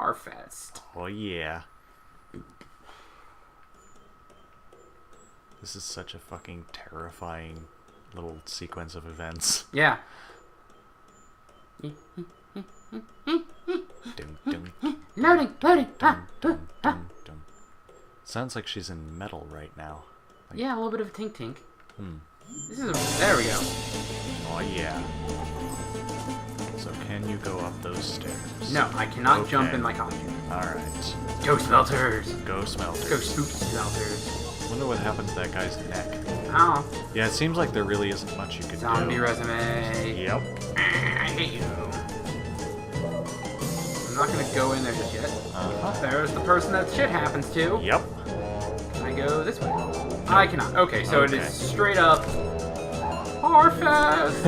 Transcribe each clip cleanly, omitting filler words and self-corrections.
Starfest. Oh, yeah. This is such a fucking terrifying little sequence of events. Yeah. Loading. Sounds like she's in metal right now. Like, yeah, a little bit of a tink. This is there we go. Oh yeah. So can you go up those stairs? No, I cannot jump in my costume. Alright. Go smelters. Go smelters. Go spooky smelters. Wonder what happened to that guy's neck. Oh. Yeah, it seems like there really isn't much you can Zombie do. resume. Yep. I hate you. I'm not gonna go in there just yet. There's the person that shit happens to. Yep. Can I go this way? No. I cannot. Okay, so it is straight up Harfest.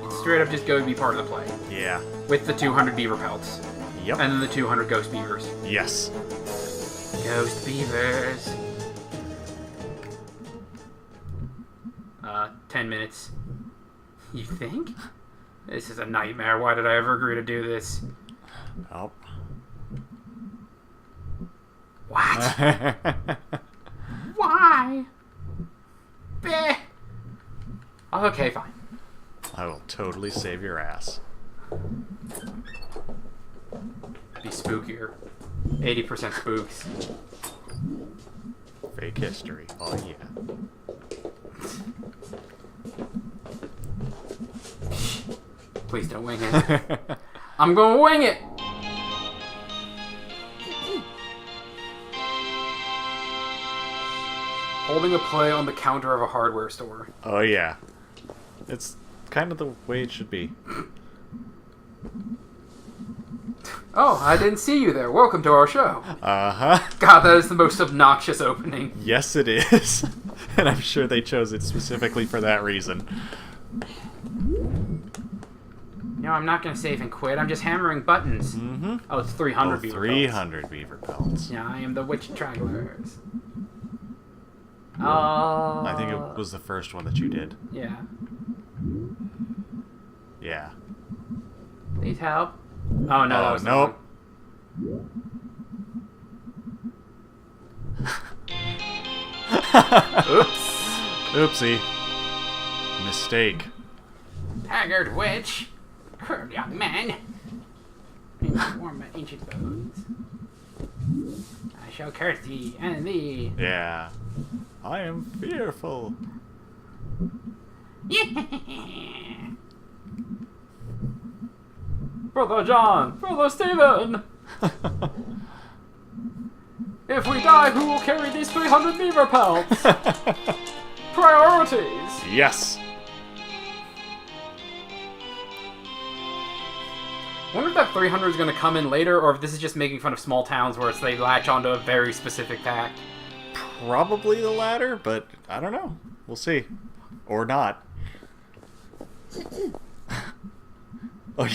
It's straight up just go to be part of the play. Yeah. With the 200 beaver pelts. Yep. And then the 200 ghost beavers. Yes. Ghost beavers. 10 minutes. You think? This is a nightmare. Why did I ever agree to do this? Oh. What? Why? Bleh. Okay, fine. I will totally save your ass. Be spookier. 80% spooks. Fake history. Oh, yeah. Please don't wing it. I'm gonna wing it! Holding a play on the counter of a hardware store. Oh, yeah. It's kind of the way it should be. Oh, I didn't see you there. Welcome to our show. Uh-huh. God, that is the most obnoxious opening. Yes, it is. And I'm sure they chose it specifically for that reason. No, I'm not going to save and quit. I'm just hammering buttons. Mm-hmm. Oh, it's 300 beaver 300 beaver pelts. Yeah, I am the witch tracklers. I think it was the first one that you did. Yeah. Yeah. Please help. Oh, no, that was nope. Oops. Oopsie. Mistake. Haggard witch. Young man. Warm my ancient bones. I shall curse thee and thee. Yeah. I am fearful. Brother John! Brother Stephen! If we die, who will carry these 300 beaver pelts? Priorities! Yes. I wonder if that 300 is going to come in later, or if this is just making fun of small towns where they latch onto a very specific pack. Probably the latter, but I don't know. We'll see. Or not. Oh,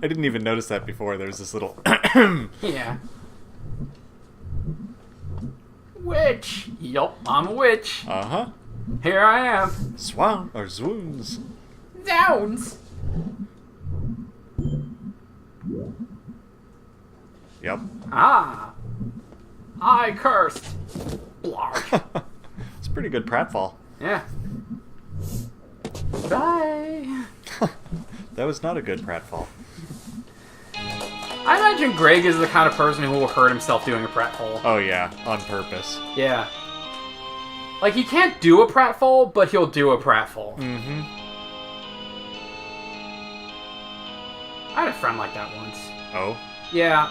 I didn't even notice that before. There was this little... Yeah. Witch! Yup, I'm a witch. Uh-huh. Here I am. Swan or swoons. Downs! Yep. Ah! I cursed. Blarg. It's a pretty good pratfall. Yeah. Bye! That was not a good pratfall. I imagine Greg is the kind of person who will hurt himself doing a pratfall. Oh yeah, on purpose. Yeah. Like, he can't do a pratfall, but he'll do a pratfall. Mm-hmm. I had a friend like that once. Oh? Yeah.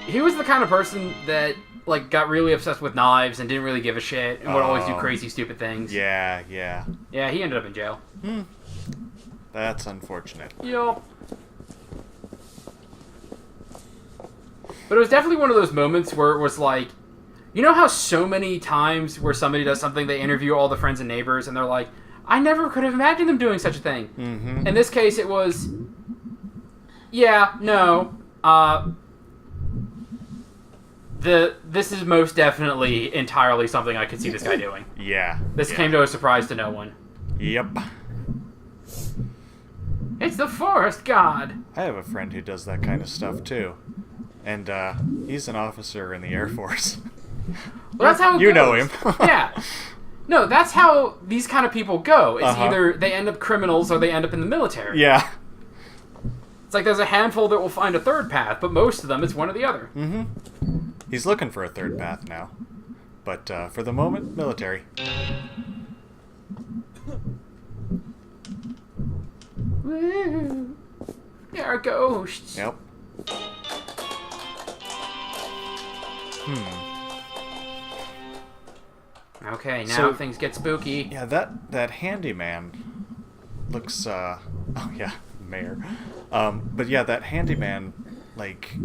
He was the kind of person that, like, got really obsessed with knives and didn't really give a shit and would always do crazy, stupid things. Yeah, yeah. Yeah, he ended up in jail. That's unfortunate. Yup. But it was definitely one of those moments where it was like, you know how so many times where somebody does something, they interview all the friends and neighbors, and they're like, I never could have imagined them doing such a thing. Mm-hmm. In this case, it was, yeah, no, this is most definitely entirely something I could see this guy doing. Yeah. This yeah. came to a surprise to no one. Yep. It's the forest god. I have a friend who does that kind of stuff too. And he's an officer in the Air Force. Well, that's how it you goes. know him. Yeah. No, that's how these kind of people go. It's Uh-huh. either they end up criminals or they end up in the military. Yeah. It's like there's a handful that will find a third path, but most of them, it's one or the other. Mm-hmm. He's looking for a third path now. But for the moment, military. Woo. There are ghosts. Yep. Okay, now So- things get spooky. Yeah, that handyman looks, oh yeah, mayor. But yeah, that handyman, like,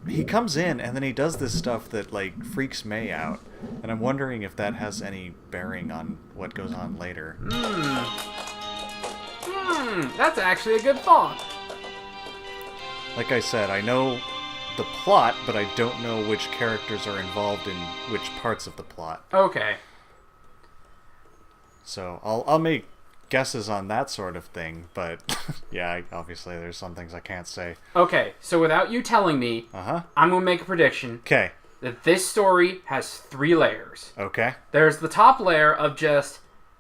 he comes in and then he does this stuff that, like, freaks May out. And I'm wondering if that has any bearing on what goes on later. That's actually a good thought. Like I said, I know the plot, but I don't know which characters are involved in which parts of the plot. Okay. So I'll make guesses on that sort of thing, but yeah, obviously there's some things I can't say. Okay, so without you telling me, I'm going to make a prediction Okay. that this story has 3 layers. Okay. There's the top layer of just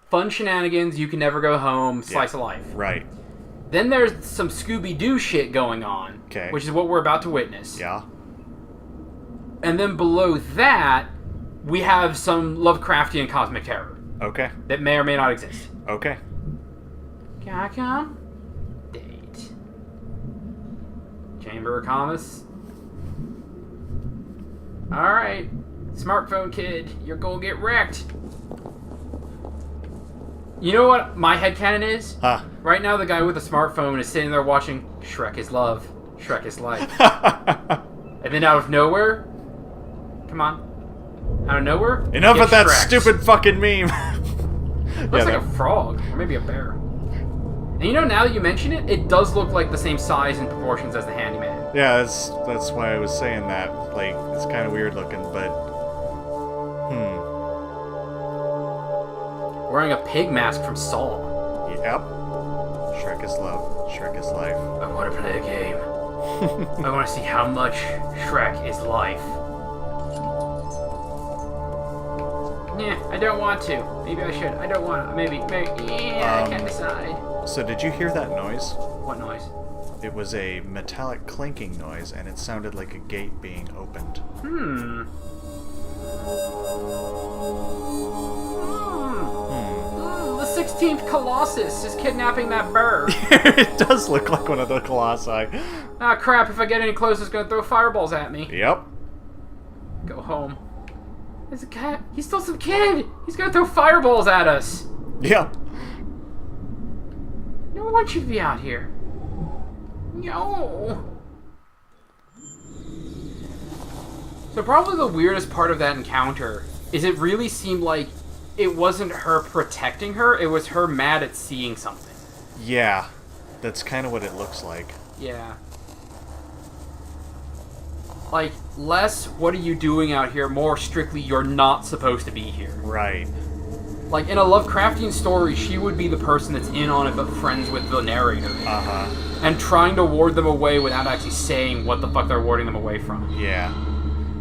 fun shenanigans, you can never go home, slice of life. Right. Then there's some Scooby-Doo shit going on, Okay. which is what we're about to witness. Yeah. And then below that, we have some Lovecraftian cosmic terror Okay. that may or may not exist. Okay. Can I come? Date. Chamber of Commerce. Alright. Smartphone kid, you're gonna get wrecked. You know what my headcanon is? Huh. Right now the guy with the smartphone is sitting there watching Shrek is Love, Shrek is Life. And then out of nowhere... Come on. Out of nowhere... Enough get of that Shrek'd. stupid fucking meme. Looks like a frog, or maybe a bear. And you know, now that you mention it, it does look like the same size and proportions as the handyman. Yeah, that's why I was saying that. Like, it's kind of weird looking, but Wearing a pig mask from Saw. Yep. Shrek is love. Shrek is life. I want to play a game. I want to see how much Shrek is life. Yeah, I don't want to. Maybe I should. I don't want to. Maybe. Yeah, I can't decide. So did you hear that noise? What noise? It was a metallic clinking noise, and it sounded like a gate being opened. The 16th Colossus is kidnapping that bird. It does look like one of the colossi. Ah, crap. If I get any closer, it's going to throw fireballs at me. Yep. Go home. There's a cat. He's still some kid. He's going to throw fireballs at us. Yep. No one should be out here. No. So probably the weirdest part of that encounter is it really seemed like it wasn't her protecting her, it was her mad at seeing something. Yeah. That's kind of what it looks like. Yeah. Like, less, what are you doing out here? More strictly, you're not supposed to be here. Right. Like, in a Lovecraftian story, she would be the person that's in on it but friends with the narrator. Uh-huh. And trying to ward them away without actually saying what the fuck they're warding them away from. Yeah.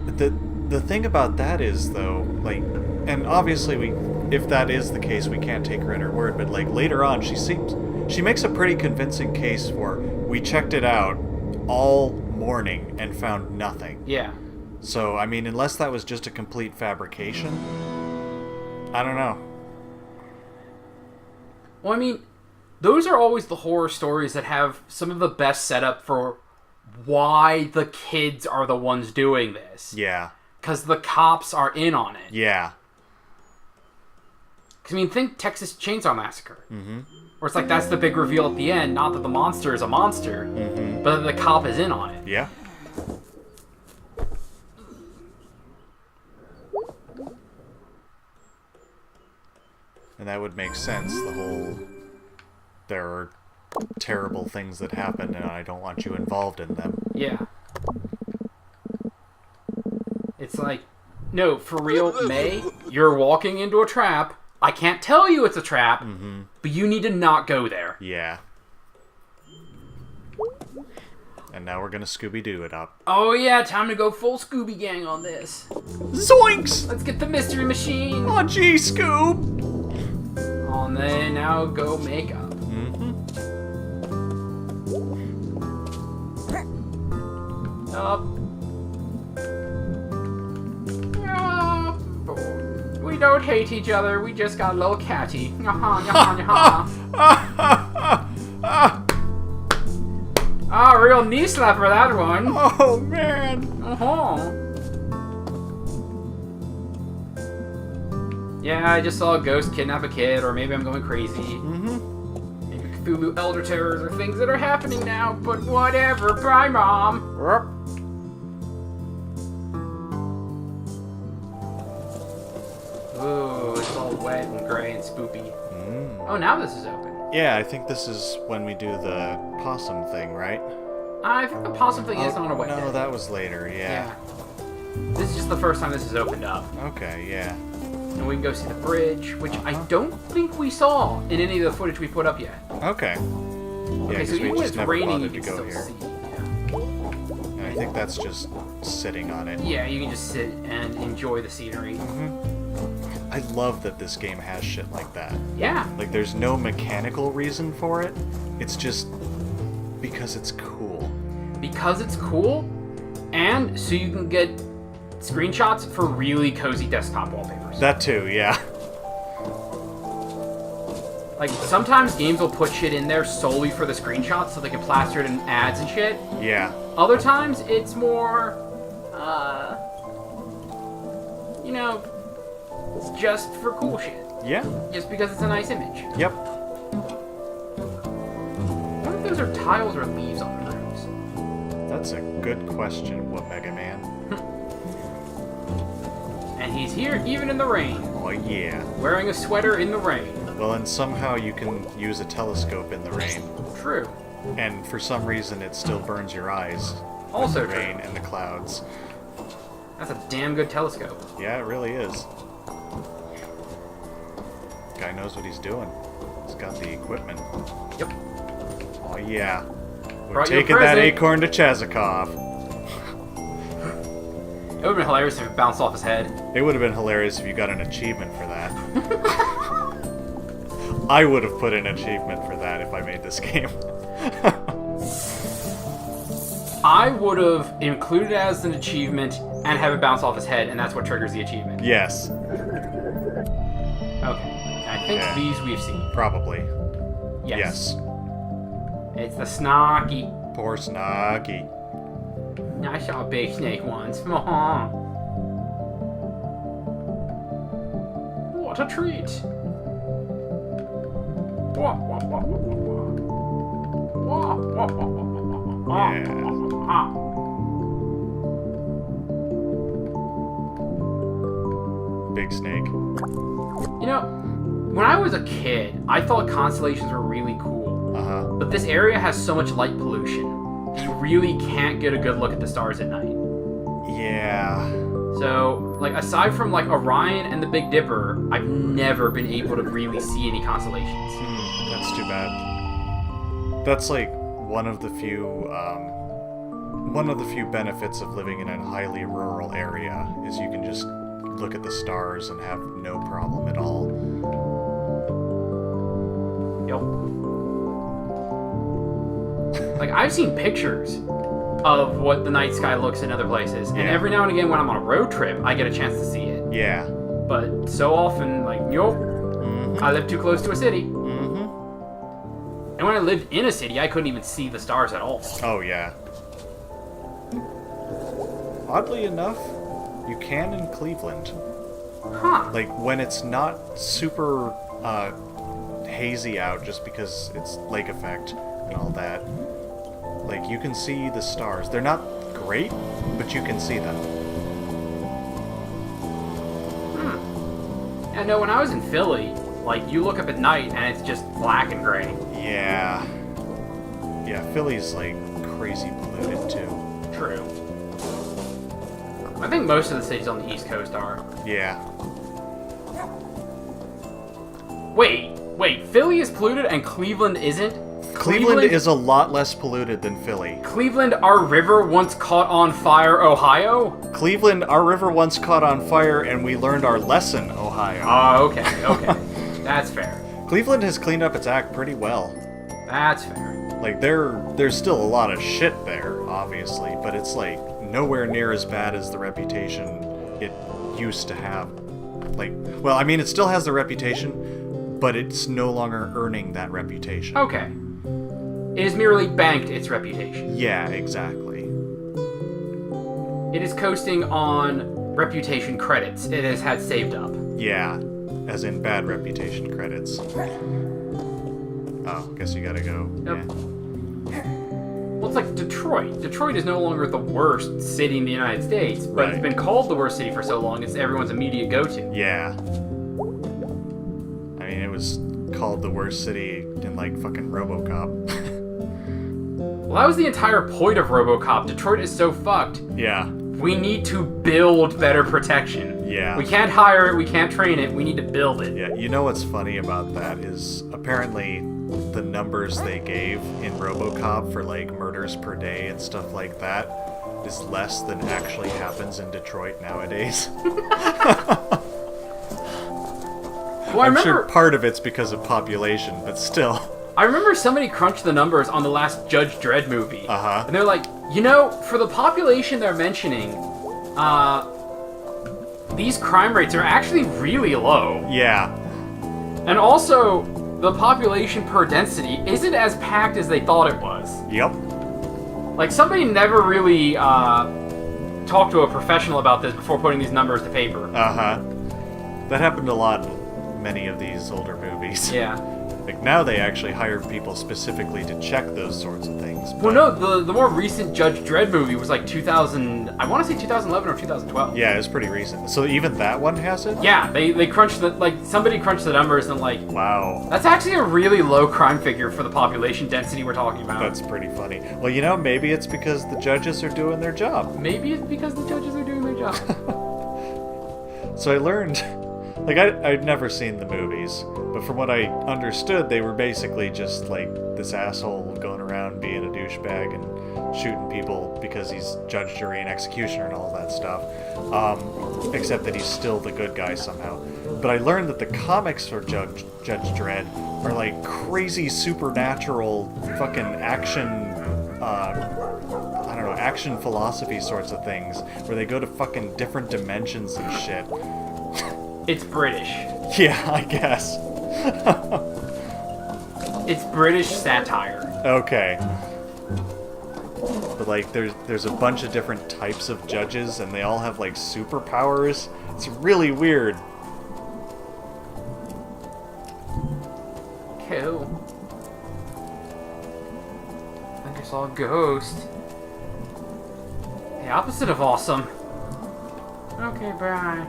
The thing about that is, though, like, and obviously if that is the case, we can't take her at her word, but, like, later on, she makes a pretty convincing case for, we checked it out all morning and found nothing. Yeah. So, I mean, unless that was just a complete fabrication, I don't know. Well, I mean, those are always the horror stories that have some of the best setup for why the kids are the ones doing this. Yeah. Because the cops are in on it. Yeah. Because, I mean, think Texas Chainsaw Massacre. Mm-hmm. Where it's like, that's the big reveal at the end. Not that the monster is a monster, but that the cop is in on it. Yeah. And that would make sense, the whole, there are terrible things that happen and I don't want you involved in them. Yeah. It's like, no, for real, May, you're walking into a trap. I can't tell you it's a trap, but you need to not go there. Yeah. And now we're gonna Scooby-Doo it up. Oh yeah, time to go full Scooby Gang on this. Zoinks! Let's get the mystery machine. Oh, gee, Scoob! Oh, and then now go make up. Up. We don't hate each other. We just got a little catty. Ah, real knee slapper that one. Oh man. Yeah, I just saw a ghost kidnap a kid, or maybe I'm going crazy. Maybe Cthulhu Elder Terrors are things that are happening now, but whatever. Bye, Mom. Ooh, it's all wet and gray and spoopy. Oh, now this is open. Yeah, I think this is when we do the possum thing, right? I think the possum thing is on a wet day. No, that was later, yeah. This is just the first time this is opened up. Okay, yeah. And we can go see the bridge, which I don't think we saw in any of the footage we put up yet. Okay. Okay, so even when it's raining, you can still see. And I think that's just sitting on it. Yeah, you can just sit and enjoy the scenery. I love that this game has shit like that. Yeah. Like, there's no mechanical reason for it. It's just because it's cool. Because it's cool, and so you can get screenshots for really cozy desktop wallpapers. That too, yeah. Like, sometimes games will put shit in there solely for the screenshots so they can plaster it in ads and shit. Yeah. Other times, it's more, you know, it's just for cool shit. Yeah. Just because it's a nice image. Yep. I wonder if those are tiles or leaves on the rooms. That's a good question, Mega Man. And he's here even in the rain. Oh, yeah. Wearing a sweater in the rain. Well, and somehow you can use a telescope in the rain. True. And for some reason, it still burns your eyes. Also the rain and the clouds. That's a damn good telescope. Yeah, it really is. Guy knows what he's doing. He's got the equipment. Yep. Oh, yeah. We're Brought you a taking that present. acorn to Chazakov. It would have been hilarious if it bounced off his head. It would have been hilarious if you got an achievement for that. I would have put an achievement for that if I made this game. I would have included it as an achievement and have it bounce off his head, and that's what triggers the achievement. Yes. Okay. I think these we've seen. Probably. Yes. It's the Snarky. Poor Snarky. I saw a big snake once. What a treat. Big snake. You know, when I was a kid, I thought constellations were really cool. But this area has so much light pollution. You really can't get a good look at the stars at night. Yeah. So, like, aside from, like, Orion and the Big Dipper, I've never been able to really see any constellations. That's too bad. That's, like, one of the few benefits of living in a highly rural area, is you can just look at the stars and have no problem at all. Yep. Like, I've seen pictures of what the night sky looks in other places, and every now and again when I'm on a road trip, I get a chance to see it. Yeah. But so often, like, I live too close to a city. And when I lived in a city, I couldn't even see the stars at all. Oh, yeah. Oddly enough, you can in Cleveland. Huh. Like, when it's not super hazy out just because it's lake effect and all that, like, you can see the stars. They're not great, but you can see them. I know when I was in Philly, like, you look up at night and it's just black and gray. Yeah. Yeah, Philly's, like, crazy polluted, too. True. I think most of the cities on the East Coast are. Yeah. Wait, Philly is polluted and Cleveland isn't? Cleveland is a lot less polluted than Philly. Cleveland, our river once caught on fire, Ohio? Cleveland, our river once caught on fire and we learned our lesson, Ohio. Oh, okay. That's fair. Cleveland has cleaned up its act pretty well. That's fair. Like, there's still a lot of shit there, obviously, but it's, like, nowhere near as bad as the reputation it used to have. Like, well, I mean, it still has the reputation, but it's no longer earning that reputation. Okay. It has merely banked its reputation. Yeah, exactly. It is coasting on reputation credits it has had saved up. Yeah, as in bad reputation credits. Oh, guess you gotta go. Yep. Yeah. Well, it's like Detroit. Detroit is no longer the worst city in the United States, but Right. it's been called the worst city for so long, it's everyone's immediate go-to. Yeah. I mean, it was called the worst city in, like, fucking RoboCop. Well, that was the entire point of RoboCop. Detroit is so fucked. Yeah. We need to build better protection. Yeah. We can't hire it, we can't train it, we need to build it. Yeah, you know what's funny about that is apparently the numbers they gave in RoboCop for, like, murders per day and stuff like that is less than actually happens in Detroit nowadays. Well, I'm sure part of it's because of population, but still. I remember somebody crunched the numbers on the last Judge Dredd movie. Uh-huh. And they're like, you know, for the population they're mentioning, these crime rates are actually really low. Yeah. And also, the population per density isn't as packed as they thought it was. Yep. Like, somebody never really talked to a professional about this before putting these numbers to paper. Uh-huh. That happened a lot in many of these older movies. Yeah. Like, now they actually hire people specifically to check those sorts of things. Well, no, the more recent Judge Dredd movie was like 2000... I want to say 2011 or 2012. Yeah, it was pretty recent. So even that one has it? Yeah, they crunched the... Like, somebody crunched the numbers and, like... Wow. That's actually a really low crime figure for the population density we're talking about. That's pretty funny. Well, you know, maybe it's because the judges are doing their job. Maybe it's because the judges are doing their job. So I learned... Like, I'd never seen the movies, but from what I understood, they were basically just, like, this asshole going around being a douchebag and shooting people because he's judge, jury, and executioner and all that stuff. Except that he's still the good guy somehow. But I learned that the comics for Judge Dredd are, like, crazy supernatural fucking action... I don't know, action philosophy sorts of things, where they go to fucking different dimensions and shit. It's British. Yeah, I guess. It's British satire. Okay. But, like, there's a bunch of different types of judges, and they all have, like, superpowers. It's really weird. Cool. I think I saw a ghost. The opposite of awesome. Okay, bye.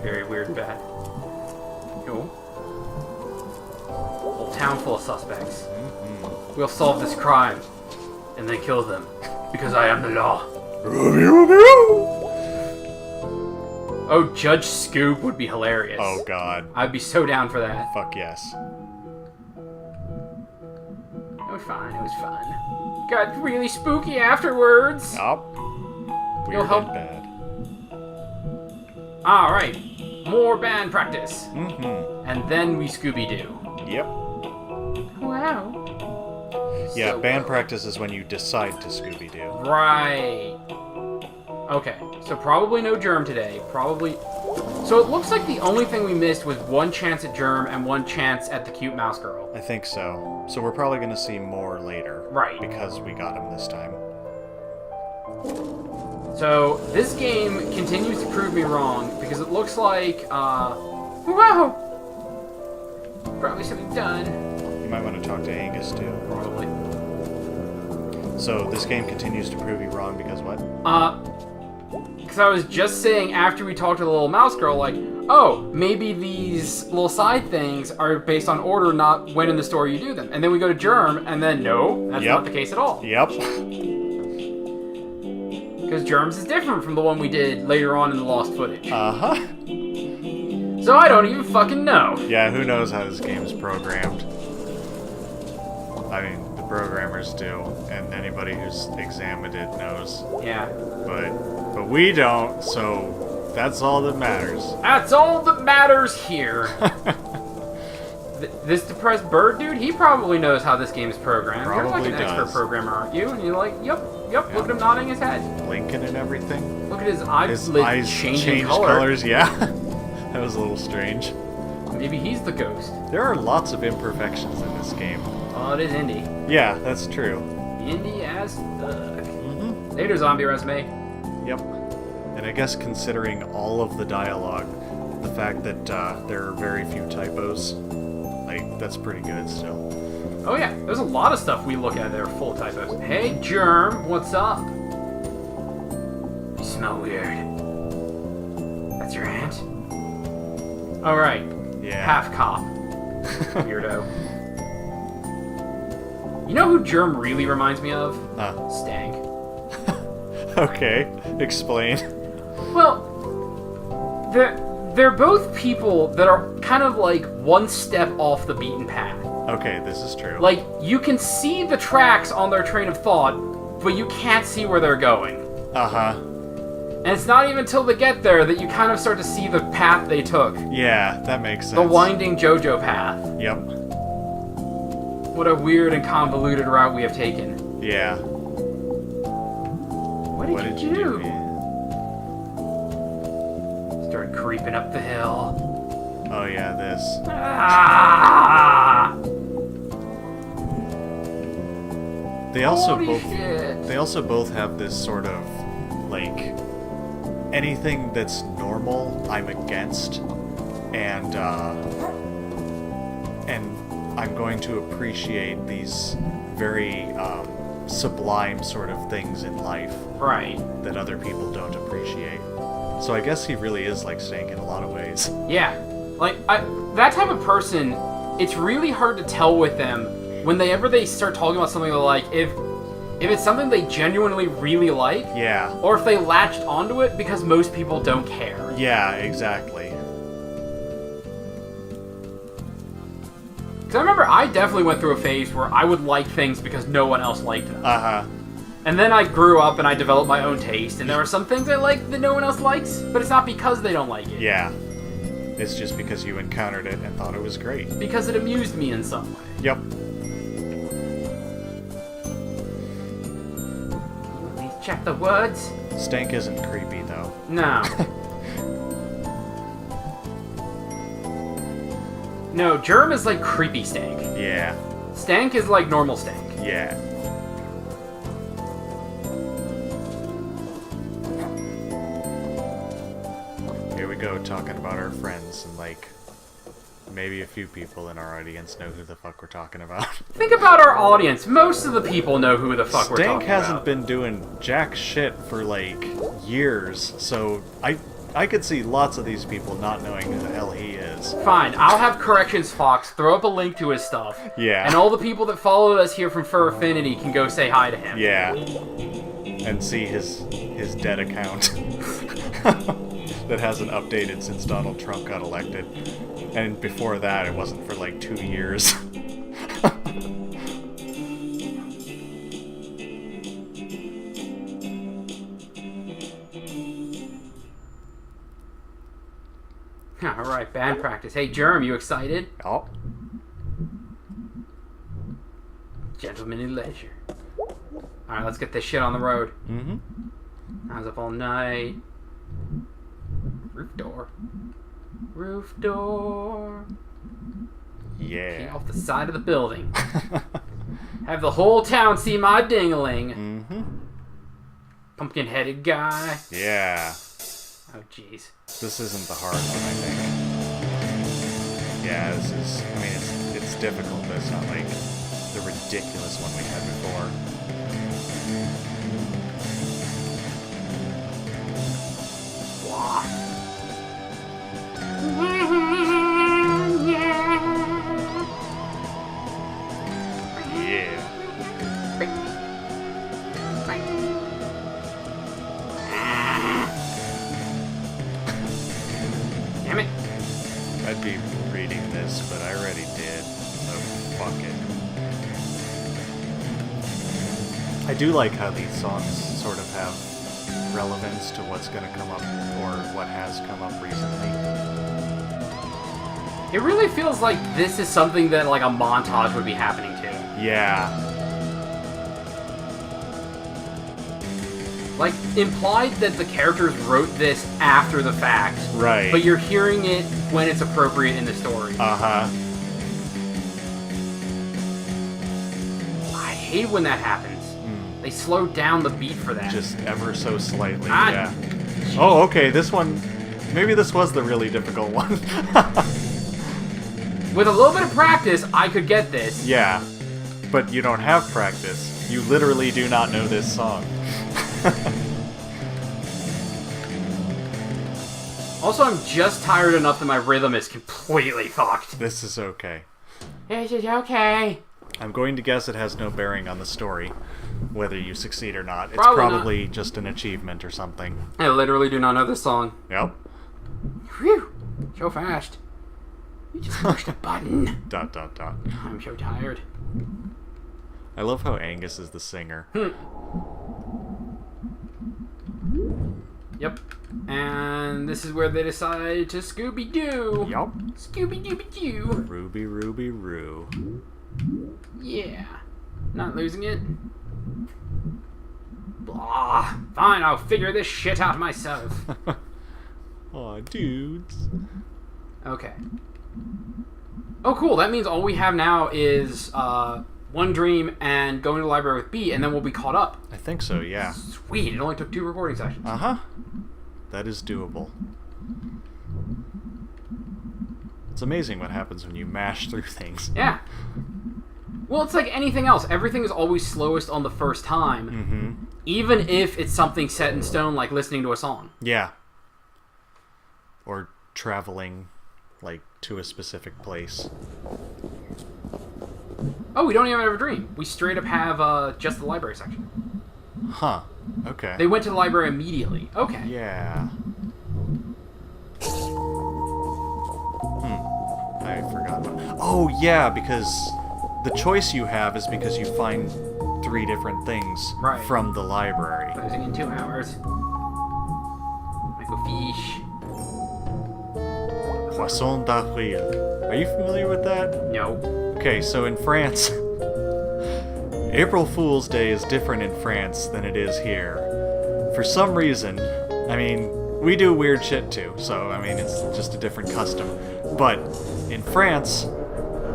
Very weird bat. Cool. Whole town full of suspects. Mm-hmm. We'll solve this crime and then kill them because I am the law. Oh, Judge Scoop would be hilarious. Oh, God. I'd be so down for that. Fuck yes. It was fine. It was fun. Got really spooky afterwards. Yup. You'll Weird help. and bad. Alright. More band practice. Mm-hmm. And then we Scooby-Doo. Yep. Wow. Yeah, So band cool. practice is when you decide to Scooby-Doo. Right. Okay, so probably no Germ today. Probably... So it looks like the only thing we missed was one chance at Germ and one chance at the cute mouse girl. I think so. So we're probably going to see more later. Right. Because we got him this time. So this game continues to prove me wrong because it looks like, wow! Probably something done. You might want to talk to Angus, too. Probably. So this game continues to prove you wrong because what? Because I was just saying after we talked to the little mouse girl, like, oh, maybe these little side things are based on order, not when in the story you do them. And then we go to Germ, and then no, that's not the case at all. Yep. Because Germs is different from the one we did later on in the lost footage. Uh-huh. So I don't even fucking know. Yeah, who knows how this game's programmed? I mean, the programmers do, and anybody who's examined it knows. Yeah. But we don't, so that's all that matters. That's all that matters here. This depressed bird dude, he probably knows how this game's programmed. You're like Probably an expert does. programmer, aren't you? And you're like, yep. Look at him nodding his head. Blinking and everything. Look at his His eyes changing change color. colors, yeah. That was a little strange. Maybe he's the ghost. There are lots of imperfections in this game. Oh, it is indie. Yeah, that's true. Indie as fuck. Mm-hmm. Later, zombie resume. Yep. And I guess considering all of the dialogue, the fact that there are very few typos, like, that's pretty good still. Oh yeah, there's a lot of stuff we look at that are full typos. Hey, Germ, what's up? You smell weird. That's your aunt? Alright. Yeah. Half cop. Weirdo. You know who Germ really reminds me of? Stank. Okay, explain. Well, they're both people that are kind of like one step off the beaten path. Okay, this is true. Like, you can see the tracks on their train of thought, but you can't see where they're going. Uh-huh. And it's not even until they get there that you kind of start to see the path they took. Yeah, that makes sense. The winding JoJo path. Yep. What a weird and convoluted route we have taken. Yeah. What did you do? Start creeping up the hill. Oh yeah, this. Ah! They also Holy both shit. They also both have this sort of like anything that's normal I'm against, and I'm going to appreciate these very sublime sort of things in life Right. that other people don't appreciate. So I guess he really is like Stank in a lot of ways. Yeah. Like, that type of person, it's really hard to tell with them whenever they start talking about something they like, if it's something they genuinely really like, Yeah. or if they latched onto it because most people don't care. Yeah, exactly. Because I remember I definitely went through a phase where I would like things because no one else liked them. Uh-huh. And then I grew up and I developed my own taste, and there are some things I like that no one else likes, but it's not because they don't like it. Yeah. It's just because you encountered it and thought it was great. It's because it amused me in some way. Yep. Please check the woods. Stank isn't creepy, though. No. No, Germ is like creepy Stank. Yeah. Stank is like normal Stank. Yeah. Here we go, talking about our friends, and like, maybe a few people in our audience know who the fuck we're talking about. Think about our audience. Most of the people know who the fuck we're Stank talking hasn't about. been doing jack shit for like years, so I could see lots of these people not knowing who the hell he is. Fine, I'll have Corrections Fox throw up a link to his stuff. Yeah. And all the people that follow us here from Fur Affinity can go say hi to him. Yeah. And see his dead account that hasn't updated since Donald Trump got elected. And before that, it wasn't for like 2 years. Alright, band practice. Hey, Germ, you excited? Oh. Gentlemanly leisure. Alright, let's get this shit on the road. Mm-hmm. I was up all night. Roof door. Roof door. Key Yeah. off the side of the building. Have the whole town see my ding-a-ling. Mm-hmm. Pumpkin-headed guy. Yeah. Oh, jeez. This isn't the hard one, I think. Yeah, this is, I mean, it's difficult, but it's not like the ridiculous one we had before. Blah. Yeah. Damn it. I do like how these songs sort of have relevance to what's going to come up or what has come up recently. It really feels like this is something that like a montage would be happening to. Yeah. Like, implied that the characters wrote this after the fact. Right. But you're hearing it when it's appropriate in the story. Uh-huh. I hate when that happens. They slowed down the beat for that. Just ever so slightly, Ah, yeah. Oh, okay, this one... Maybe this was the really difficult one. With a little bit of practice, I could get this. Yeah. But you don't have practice. You literally do not know this song. Also, I'm just tired enough that my rhythm is completely fucked. This is okay. This is okay. I'm going to guess it has no bearing on the story, whether you succeed or not. It's Probably just an achievement or something. I literally do not know this song. Yep. Phew. So fast. You just pushed a button. ... I'm so tired. I love how Angus is the singer. Yep. And this is where they decide to Scooby-Doo. Yup. Scooby-Dooby-Doo. Ruby, Ruby, Roo. Yeah. Not losing it. Blah. Fine, I'll figure this shit out myself. Aw, dudes. Okay. Oh, cool. That means all we have now is one dream and going to the library with B, and then we'll be caught up. I think so, yeah. Sweet. It only took 2 recording sessions. Uh-huh. That is doable. It's amazing what happens when you mash through things. Yeah. Well, it's like anything else. Everything is always slowest on the first time, even if it's something set in stone, like listening to a song. Yeah. Or traveling, like, to a specific place. Oh, we don't even have a dream. We straight up have just the library section. Huh. Okay. They went to the library immediately. Okay. Yeah. I forgot about... Oh, yeah, because the choice you have is because you find 3 different things from the library. Closing in 2 hours. Michael Fish. Poisson d'avril. Are you familiar with that? No. Okay, so in France, April Fool's Day is different in France than it is here. For some reason, I mean, we do weird shit too, so, I mean, it's just a different custom. But in France,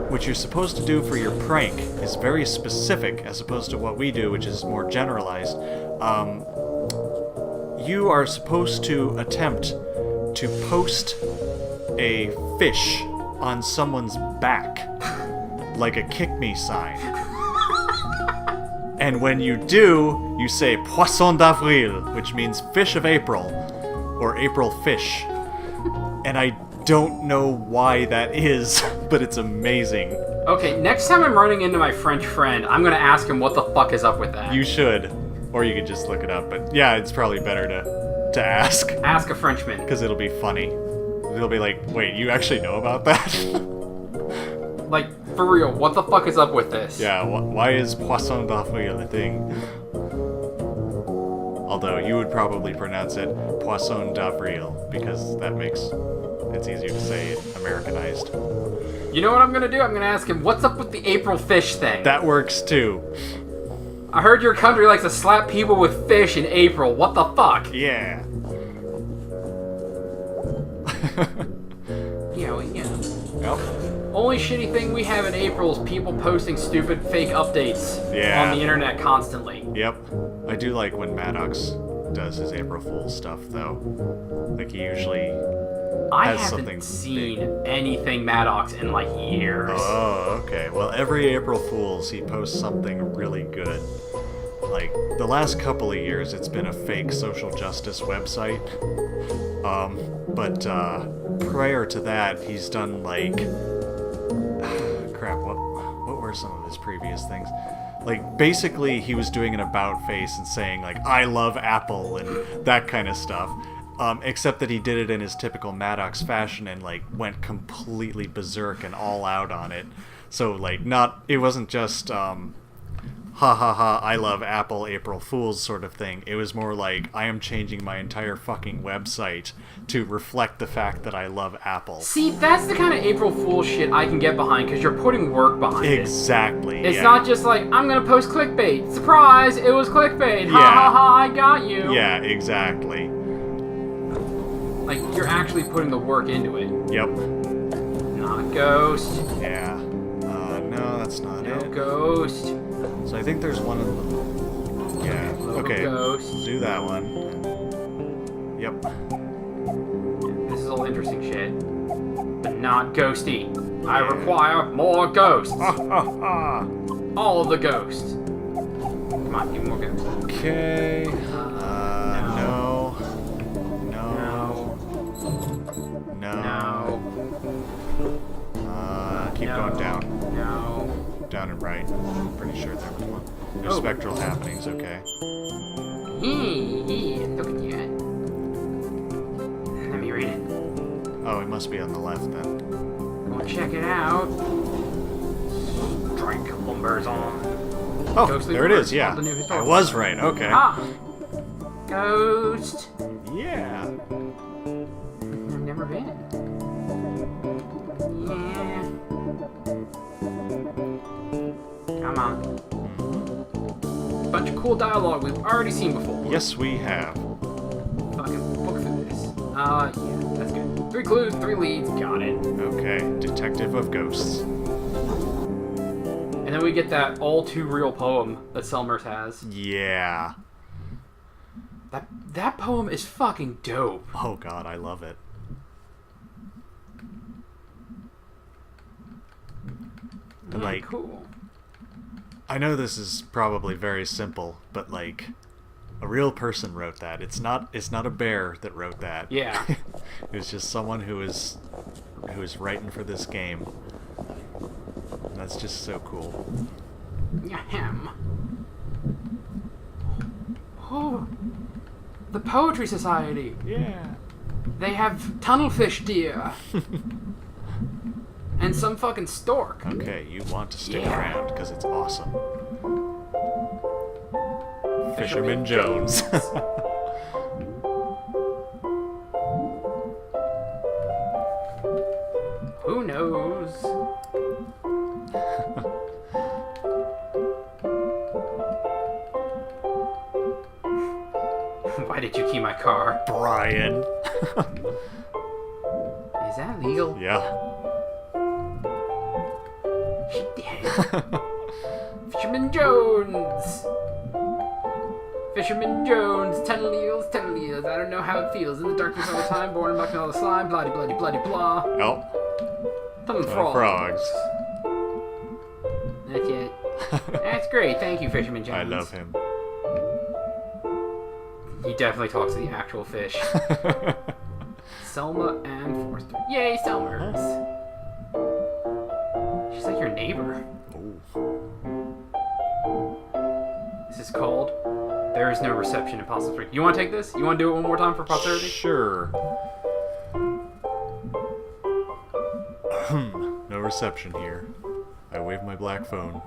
what you're supposed to do for your prank is very specific, as opposed to what we do, which is more generalized. You are supposed to attempt to post a fish on someone's back, like a kick me sign. And when you do, you say Poisson d'avril, which means fish of April, or April fish. And I don't know why that is, but it's amazing. Okay, next time I'm running into my French friend, I'm gonna ask him what the fuck is up with that. You should. Or you could just look it up, but yeah, it's probably better to ask. Ask a Frenchman. Because it'll be funny. It'll be like, wait, you actually know about that? Like, for real, what the fuck is up with this? Yeah, why is Poisson d'avril a thing? Although you would probably pronounce it Poisson d'avril, because that makes it's easier to say it Americanized. You know what I'm gonna do? I'm gonna ask him, what's up with the April fish thing? That works too. I heard your country likes to slap people with fish in April. What the fuck? Yeah. Yeah. Yep. Only shitty thing we have in April is people posting stupid fake updates Yeah. on the internet constantly. Yep. I do like when Maddox does his April Fool's stuff, though. Like, he usually I has haven't something seen big. anything Maddox in like years. Oh, okay. Well, every April Fool's, he posts something really good. Like, the last couple of years, it's been a fake social justice website. But prior to that, he's done, like... crap, what were some of his previous things? Like, basically, he was doing an about face and saying, like, I love Apple and that kind of stuff. Except that he did it in his typical Maddox fashion and, like, went completely berserk and all out on it. So, like, it wasn't just, ha ha ha, I love Apple, April Fool's sort of thing. It was more like, I am changing my entire fucking website to reflect the fact that I love Apple. See, that's the kind of April Fool shit I can get behind, because you're putting work behind it. Exactly. It's not just like, I'm gonna post clickbait. Surprise, it was clickbait. Ha ha ha, I got you. Yeah, exactly. Like, you're actually putting the work into it. Yep. Not Ghost. Yeah. No, that's not No it. Ghost. So I think there's one in the... Yeah, okay. Ghost. Do that one. Yep. This is all interesting shit. But not ghosty. I require more ghosts. All of the ghosts. Come on, give me more ghosts. Okay. No. Keep going down. No. Down and right. I'm pretty sure there was one. There's spectral happenings, okay. Look at that. Let me read it. Oh, it must be on the left then. Go check it out. Strike lumbers on. Oh, Ghostly there it is, yeah. the new I historical was right, okay. Ah! Ghost. Yeah. I've never been. Yeah. Come on. Bunch of cool dialogue we've already seen before. Yes, we have. Fucking book through this. Yeah, that's good. 3 clues, 3 leads, got it. Okay, Detective of Ghosts. And then we get that all too real poem that Selmers has. Yeah. That poem is fucking dope. Oh god, I love it. Like, cool. I know this is probably very simple, but like, a real person wrote that. It's not a bear that wrote that. Yeah. It was just someone who was writing for this game. And that's just so cool. Ahem. Oh, the Poetry Society. Yeah. They have tunnelfish deer. And some fucking stork. Okay, you want to stick Yeah. around because it's awesome. Fisherman Jones. Who knows? Why did you key my car? Brian. Is that legal? Yeah. She did. Fisherman Jones. Fisherman Jones, tunnel eels. I don't know how it feels in the darkness all the time. Born in mucking all the slime. Bloody, bloody, bloody, blah. Oh. Tunnel Frogs. That's it. That's great. Thank you, Fisherman Jones. I love him. He definitely talks to the actual fish. Selma and Forster. Yay, Selmers. She's like your neighbor. This is called There Is No Reception in Possible 3. You want to take this? You want to do it one more time for posterity? Sure. No reception here. I wave my black phone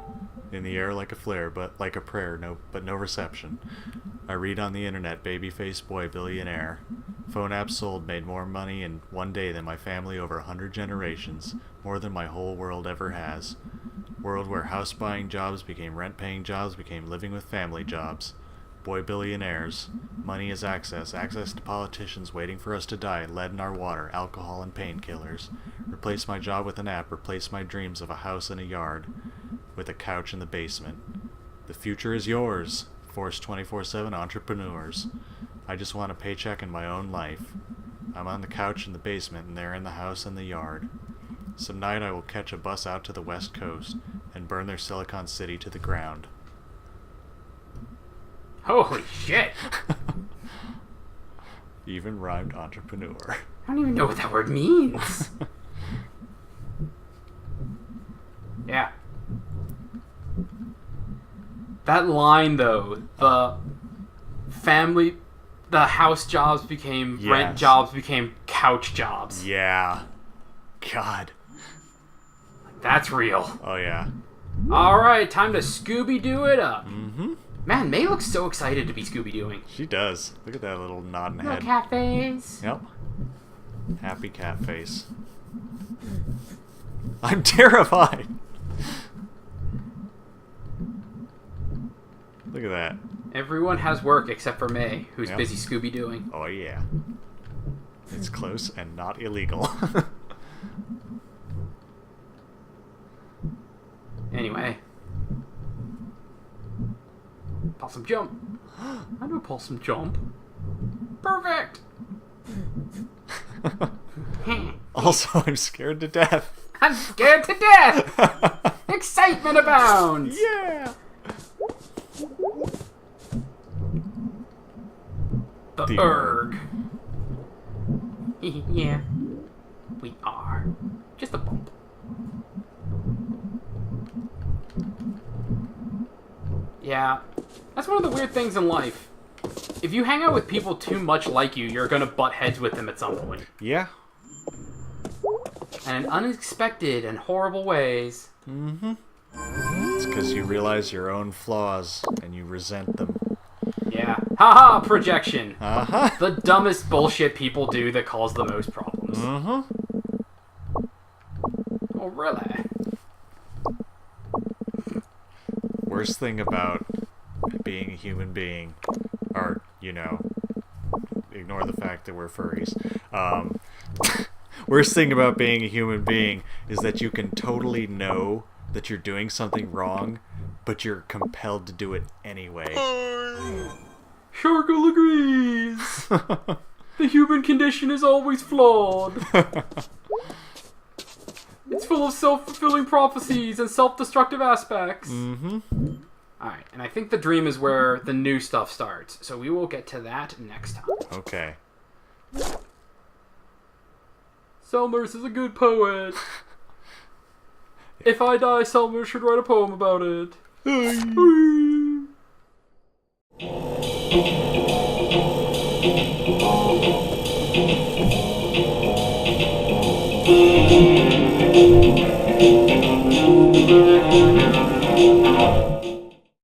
in the air like a flare, but like a prayer, but no reception. I read on the internet, babyface boy billionaire. Phone apps sold made more money in one day than my family over 100 generations, more than my whole world ever has. World where house buying jobs became rent paying jobs, became living with family jobs. Boy billionaires. Money is access to politicians waiting for us to die, lead in our water, alcohol and painkillers. Replace my job with an app, replace my dreams of a house and a yard, with a couch in the basement. The future is yours, Force 24/7 entrepreneurs. I just want a paycheck in my own life. I'm on the couch in the basement and they're in the house and the yard. Some night I will catch a bus out to the west coast and burn their Silicon City to the ground. Holy shit! Even rhymed entrepreneur. I don't even know what that word means. Yeah. That line, though, the house jobs became rent jobs became couch jobs. Yeah. God. That's real. Oh, yeah. Alright, time to Scooby-Doo it up. Mm-hmm. Man, May looks so excited to be Scooby-Dooing. She does. Look at that little nodding Little head. cat face. Yep. Happy cat face. I'm terrified. Look at that. Everyone has work except for May, who's Yep. busy Scooby-Dooing. Oh yeah. It's close and not illegal. Anyway. Possum jump. I know possum jump. Perfect! Also, I'm scared to death. I'm scared to death! Excitement abounds! Yeah! The The erg. Yeah. We are. Just a bump. Yeah. That's one of the weird things in life. If you hang out with people too much like you, you're gonna butt heads with them at some point. Yeah. And in unexpected and horrible ways. Mm-hmm. It's because you realize your own flaws and you resent them. Yeah. Haha, projection. Uh-huh. The dumbest bullshit people do that cause the most problems. Mm-hmm. Oh, really? Worst thing about being a human being, or, ignore the fact that we're furries. Worst thing about being a human being is that you can totally know that you're doing something wrong, but you're compelled to do it anyway. Sharkle agrees. The human condition is always flawed. It's full of self-fulfilling prophecies and self-destructive aspects. Mm-hmm. Alright, and I think the dream is where the new stuff starts, so we will get to that next time. Okay. Selmers is a good poet. If I die, Selmers should write a poem about it.